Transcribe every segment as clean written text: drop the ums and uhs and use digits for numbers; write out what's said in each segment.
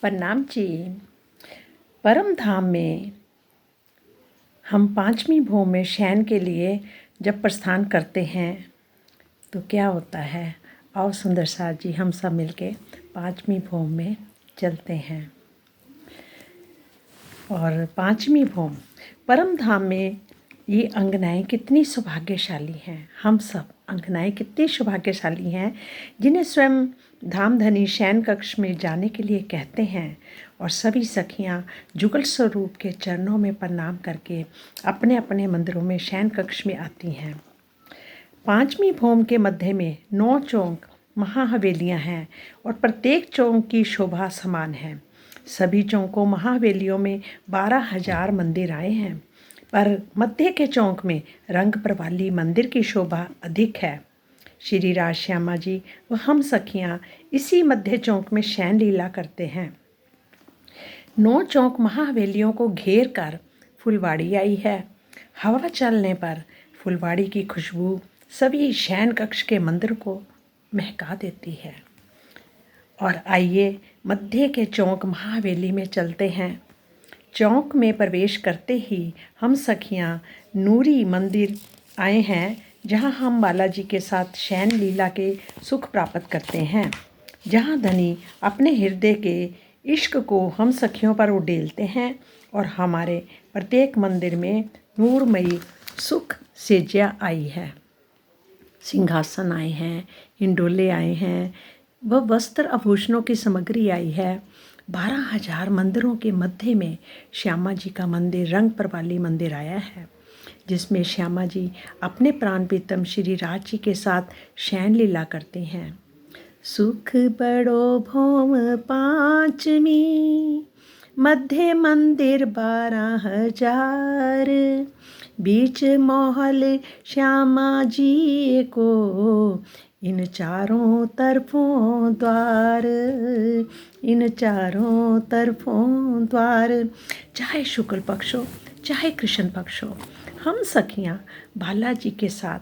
प्रणाम जी। परम धाम में हम पांचवी भोम में शयन के लिए जब प्रस्थान करते हैं तो क्या होता है। आओ सुंदर सार जी, हम सब मिलके पांचवी भोम में चलते हैं। और पांचवी भोम परम धाम में ये अंगनाएं कितनी सौभाग्यशाली हैं। हम सब अंगनाएं कितनी सौभाग्यशाली हैं जिन्हें स्वयं धामधनी शयन कक्ष में जाने के लिए कहते हैं। और सभी सखियां जुगल स्वरूप के चरणों में प्रणाम करके अपने अपने मंदिरों में शयन कक्ष में आती हैं। पांचवी भोम के मध्य में 9 चौक महाहवेलियां हैं और प्रत्येक चौक की शोभा समान है। सभी चौकों महाहवेलियों में 12,000 मंदिर आए हैं, पर मध्य के चौक में रंग प्रवाली मंदिर की शोभा अधिक है। श्री राज श्यामा जी व हम सखियां इसी मध्य चौक में शयन लीला करते हैं। 9 चौक महाहवेलियों को घेर कर फुलवाड़ी आई है। हवा चलने पर फुलवाड़ी की खुशबू सभी शयन कक्ष के मंदिर को महका देती है। और आइए मध्य के चौक महाहवेली में चलते हैं। चौक में प्रवेश करते ही हम सखियां नूरी मंदिर आए हैं, जहां हम बालाजी के साथ शयन लीला के सुख प्राप्त करते हैं, जहां धनी अपने हृदय के इश्क को हम सखियों पर उड़ेलते हैं। और हमारे प्रत्येक मंदिर में नूरमयी सुख सेज्या आई है, सिंहासन आए हैं, हिंडोले आए हैं, व वस्त्र आभूषणों की सामग्री आई है। 12,000 मंदिरों के मध्य में श्यामा जी का मंदिर रंग प्रवाली मंदिर आया है, जिसमें श्यामा जी अपने प्राण प्रीतम श्री राज जी के साथ शयन लीला करते हैं। सुख बड़ो भोम पांचवी, मध्य मंदिर 12,000, बीच महल श्यामा जी को, इन चारों तरफों द्वार, इन चारों तरफों द्वार। चाहे शुक्ल पक्ष हो चाहे कृष्ण पक्ष हो, हम सखियां बालाजी के साथ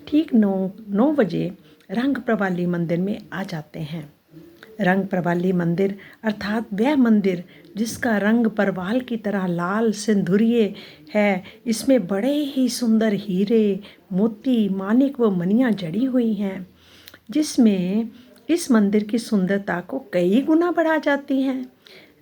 ठीक 9 बजे रंग प्रवाली मंदिर में आ जाते हैं। रंग प्रवाली मंदिर अर्थात वह मंदिर जिसका रंग परवाल की तरह लाल सिंदूरीय है। इसमें बड़े ही सुंदर हीरे, मोती, मानिक व मणियाँ जड़ी हुई हैं, जिसमें इस मंदिर की सुंदरता को कई गुना बढ़ा जाती हैं।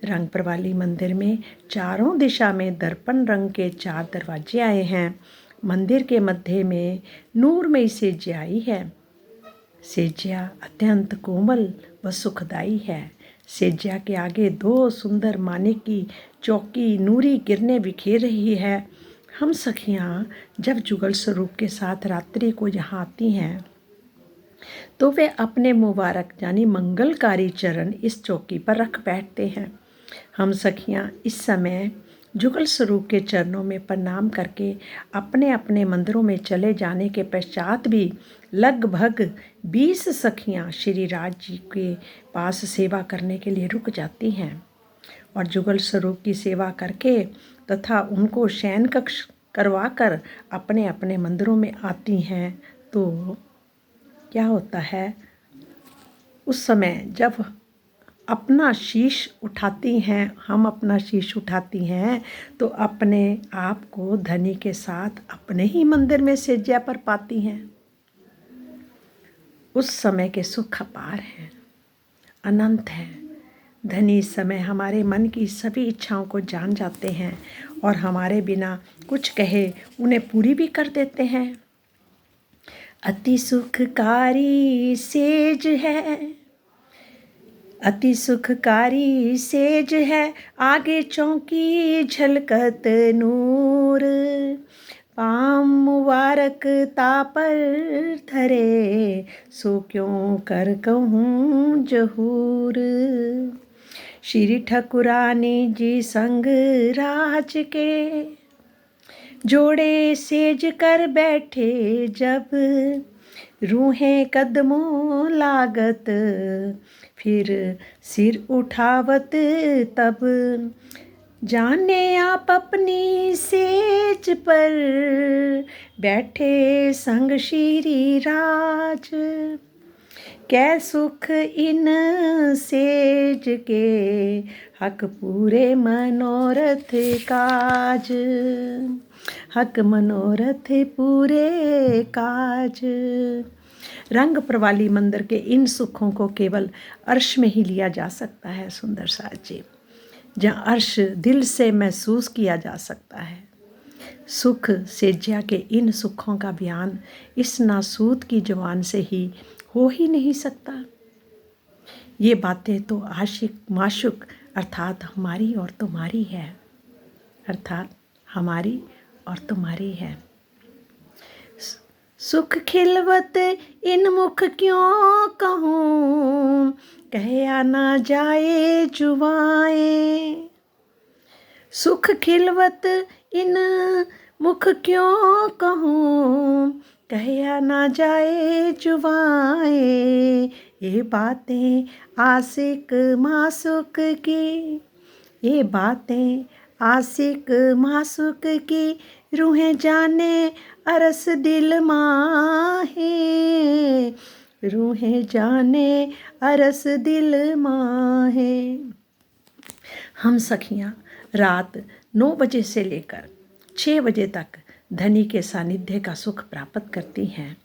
रंग प्रवाली मंदिर में चारों दिशा में दर्पण रंग के 4 दरवाजे आए हैं। मंदिर के मध्य में नूरमयी सेज्या आई है। सेज्या अत्यंत कोमल व सुखदायी है। सेज्या के आगे 2 सुंदर मानिक की चौकी नूरी किरणें बिखेर रही है। हम सखियां जब जुगल स्वरूप के साथ रात्रि को यहाँ आती हैं तो वे अपने मुबारक यानी मंगलकारी चरण इस चौकी पर रख बैठते हैं। हम सखियां इस समय जुगल स्वरूप के चरणों में प्रणाम करके अपने अपने मंदिरों में चले जाने के पश्चात भी लगभग 20 सखियां श्री राज जी के पास सेवा करने के लिए रुक जाती हैं और जुगल स्वरूप की सेवा करके तथा उनको शयन कक्ष करवाकर अपने अपने मंदिरों में आती हैं। तो क्या होता है, उस समय जब अपना शीश उठाती हैं, हम अपना शीश उठाती हैं तो अपने आप को धनी के साथ अपने ही मंदिर में सेज्या पर पाती हैं। उस समय के सुख अपार हैं, अनंत हैं। धनी इस समय हमारे मन की सभी इच्छाओं को जान जाते हैं और हमारे बिना कुछ कहे उन्हें पूरी भी कर देते हैं। अति सुखकारी सेज है, अति सुखकारी सेज है, आगे चौकी झलकत नूर, पाम मुबारक तापर धरे, सो क्यों कर कहूँ जहूर। श्री ठकुरानी जी संग राज के, जोड़े सेज कर बैठे जब, रूहें कदमों लागत, फिर सिर उठावत तब, जाने आप अपनी सेज पर, बैठे संग श्री राज। कै सुख इन सेज के, हक पूरे मनोरथ काज, हक मनोरथ पूरे काज। रंग प्रवाली मंदिर के इन सुखों को केवल अर्श में ही लिया जा सकता है सुंदर साज जी, जहाँ अर्श दिल से महसूस किया जा सकता है। सुख सेज्या के इन सुखों का बयान इस नासूद की जुबान से ही हो ही नहीं सकता। ये बातें तो आशिक माशुक अर्थात हमारी और तुम्हारी है, अर्थात हमारी और तुम्हारी है। सुख खिलवत इन मुख क्यों कहूँ, कहया ना जाए जुबाएं। सुख खिलवत इन मुख क्यों कहूँ, कहया ना जाए जुबाएं। ये बातें आशिक माशुक की, ये बातें आशिक माशुक की, रूहें जाने अरस दिल माहे, रूहें जाने अरस दिल माहे। हम सखियाँ रात 9 बजे से लेकर 6 बजे तक धनी के सानिध्य का सुख प्राप्त करती हैं।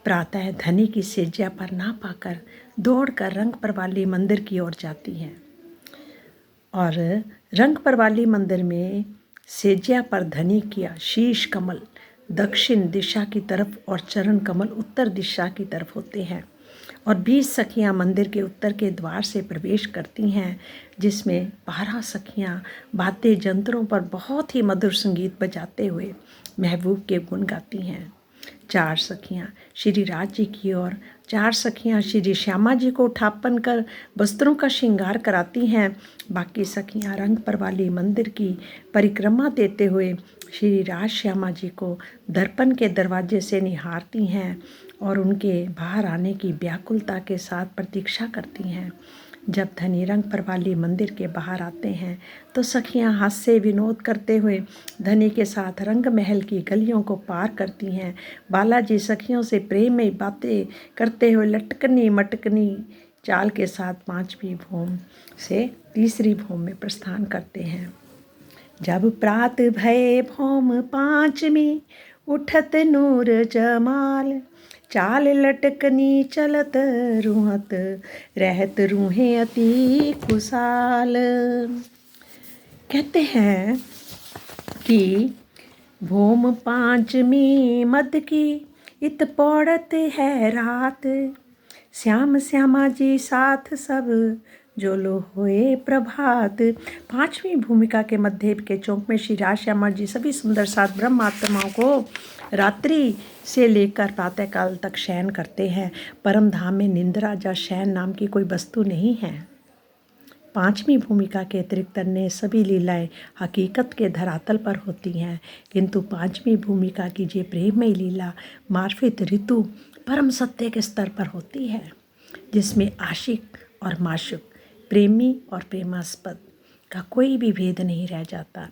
प्रातः धनी की सेज्या पर ना पाकर दौड़कर रंग प्रवाली मंदिर की ओर जाती हैं और रंग प्रवाली मंदिर में सेज्या पर धनी किया शीश कमल दक्षिण दिशा की तरफ और चरण कमल उत्तर दिशा की तरफ होते हैं और 20 सखियाँ मंदिर के उत्तर के द्वार से प्रवेश करती हैं, जिसमें 12 सखियाँ बाते जंतरों पर बहुत ही मधुर संगीत बजाते हुए महबूब के गुण गाती हैं। 4 सखियाँ श्री राज जी की ओर, 4 सखियाँ श्री श्यामा जी को उठापन कर वस्त्रों का श्रृंगार कराती हैं। बाकी सखियाँ रंग प्रवाली मंदिर की परिक्रमा देते हुए श्री राज श्यामा जी को दर्पण के दरवाजे से निहारती हैं और उनके बाहर आने की व्याकुलता के साथ प्रतीक्षा करती हैं। जब धनी रंग प्रवाली मंदिर के बाहर आते हैं तो सखियां हास्य विनोद करते हुए धनी के साथ रंग महल की गलियों को पार करती हैं। बालाजी सखियों से प्रेम में बातें करते हुए लटकनी मटकनी चाल के साथ 5वीं भूम से 3री भूम में प्रस्थान करते हैं। जब प्रात भय भौम 5वीं, उठत नूर जमाल, चाल लटकनी चलत रूहत, रहत रूहें अति कुशाल। कहते हैं कि भूम 5वीं मद की, इत पौड़त है रात, श्याम श्यामा जी साथ सब, जो लो होए प्रभात। 5वीं भूमिका के मध्य के चौक में श्री राज श्यामा जी सभी सुंदर सात ब्रह्म आत्माओं को रात्रि से लेकर प्रातःकाल तक शयन करते हैं। परम धाम में निंद्रा या शयन नाम की कोई वस्तु नहीं है। 5वीं भूमिका के अतिरिक्त अन्य सभी लीलाएं हकीकत के धरातल पर होती हैं, किंतु 5वीं भूमिका की ये प्रेममयी लीला मार्फित ऋतु परम सत्य के स्तर पर होती है, जिसमें आशिक और माशुक, प्रेमी और प्रेमास्पद का कोई भी भेद नहीं रह जाता।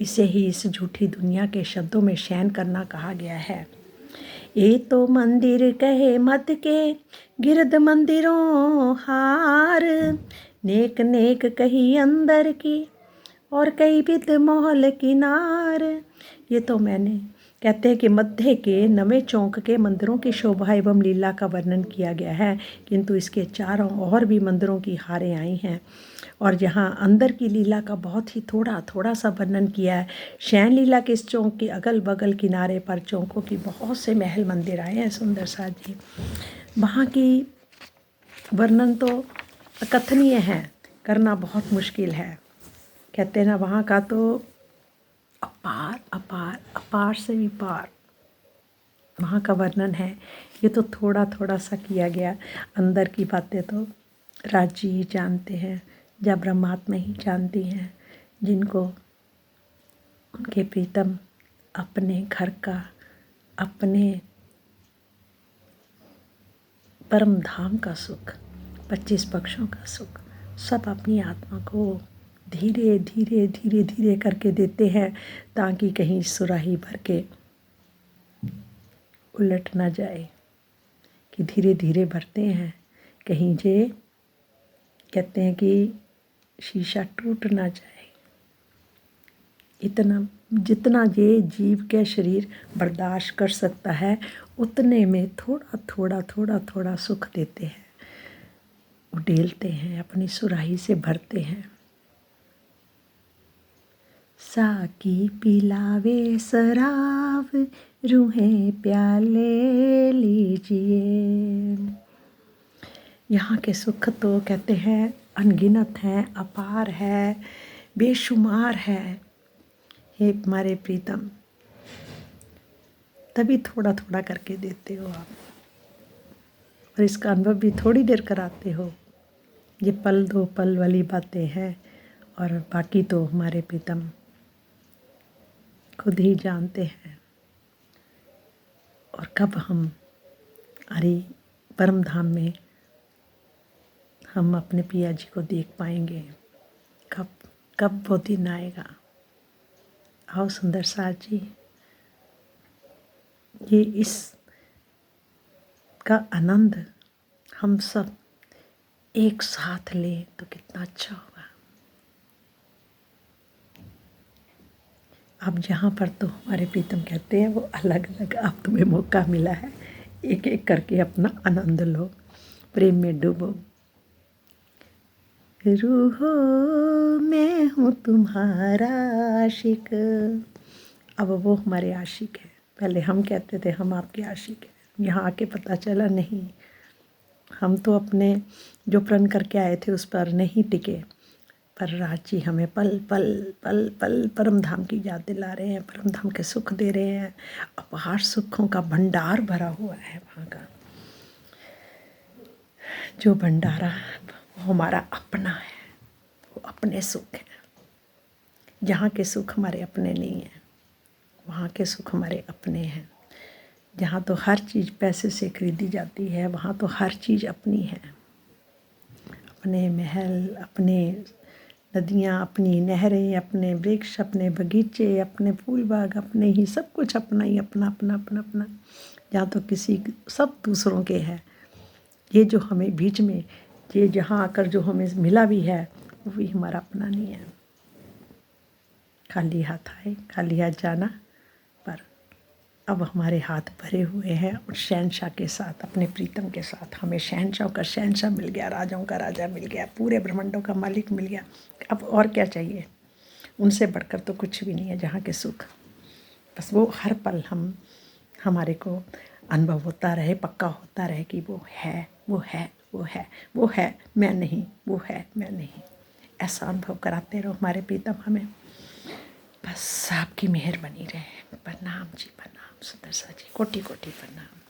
इसे ही इस झूठी दुनिया के शब्दों में शयन करना कहा गया है। ये तो मंदिर कहे मत के, गिरद मंदिरों हार, नेक नेक कही अंदर की, और कई विद मोहल किनार। ये तो मैंने कहते हैं कि मध्य के 9वें चौक के मंदिरों की शोभा एवं लीला का वर्णन किया गया है, किंतु इसके चारों और भी मंदिरों की हारें आई हैं और जहाँ अंदर की लीला का बहुत ही थोड़ा सा वर्णन किया है। शयन लीला के इस चौक के अगल बगल किनारे पर चौकों की बहुत से महल मंदिर आए हैं सुंदर सा जी। वहाँ की वर्णन तो अकथनीय है, करना बहुत मुश्किल है। कहते हैं ना, वहाँ का तो अपार अपार अपार से भी पार वहाँ का वर्णन है। ये तो थोड़ा सा किया गया, अंदर की बातें तो राज जी ही जानते हैं, जब ब्रह्मात्मा ही जानती हैं, जिनको उनके प्रीतम अपने घर का, अपने परम धाम का सुख, 25 पक्षों का सुख सब अपनी आत्मा को धीरे धीरे धीरे धीरे करके देते हैं, ताकि कहीं सुराही भर के उलट ना जाए। कि धीरे धीरे भरते हैं, कहीं जे कहते हैं कि शीशा टूट ना जाए। इतना जितना ये जीव के शरीर बर्दाश्त कर सकता है उतने में थोड़ा थोड़ा थोड़ा थोड़ा सुख देते हैं, उडेलते हैं, अपनी सुराही से भरते हैं। साकी पिलावे शराब, रूहें प्याले लीजिए। यहाँ के सुख तो कहते हैं अनगिनत हैं, अपार है, बेशुमार है। हे हमारे प्रीतम, तभी थोड़ा थोड़ा करके देते हो आप, और इसका अनुभव भी थोड़ी देर कराते हो। ये पल दो पल वाली बातें हैं, और बाकी तो हमारे प्रीतम खुद ही जानते हैं। और कब हम अरे परम धाम में हम अपने पिया जी को देख पाएंगे, कब कब वो दिन आएगा। आओ सुंदर साथ जी, ये इस का आनंद हम सब एक साथ लें तो कितना अच्छा होगा। अब जहाँ पर तो हमारे प्रीतम कहते हैं वो अलग अलग, अब तुम्हें मौका मिला है, एक एक करके अपना आनंद लो, प्रेम में डूबो। रूहो मैं हूँ तुम्हारा आशिक। अब वो हमारे आशिक है। पहले हम कहते थे हम आपके आशिक हैं, यहाँ आके पता चला नहीं, हम तो अपने जो प्रण करके आए थे उस पर नहीं टिके। पर राज जी हमें पल पल पल पल परम धाम की याद दिला रहे हैं, परम धाम के सुख दे रहे हैं। अपार सुखों का भंडार भरा हुआ है वहाँ का, जो भंडारा वो हमारा अपना है, वो अपने सुख है। यहाँ के सुख हमारे अपने नहीं हैं, वहाँ के सुख हमारे अपने हैं। जहाँ तो हर चीज़ पैसे से खरीदी जाती है, वहाँ तो हर चीज़ अपनी है। अपने महल, अपने नदियाँ, अपनी नहरें, अपने वृक्ष, अपने बगीचे, अपने फूल बाग, अपने ही सब कुछ अपना ही, अपना अपना अपना अपना। जहाँ तो किसी सब दूसरों के हैं। ये जो हमें बीच में ये जहाँ आकर जो हमें मिला भी है वो भी हमारा अपना नहीं है। खाली हाथ आए खाली हाथ जाना, पर अब हमारे हाथ भरे हुए हैं और शहंशाह के साथ, अपने प्रीतम के साथ। हमें शहंशाह का शहंशाह मिल गया, राजाओं का राजा मिल गया, पूरे ब्रह्मांडों का मालिक मिल गया। अब और क्या चाहिए? उनसे बढ़कर तो कुछ भी नहीं है जहाँ के सुख। बस वो हर पल हमारे को अनुभव होता रहे, पक्का होता रहे कि वो है, वो है, वो है, वो है, मैं नहीं, वो है, मैं नहीं। ऐसा अनुभव कराते रहो हमारे प्रीतम हमें। बस आपकी मेहर बनी रहे। प्रणाम जी, प्रणाम सुंदर सा जी, कोटि कोटि प्रणाम।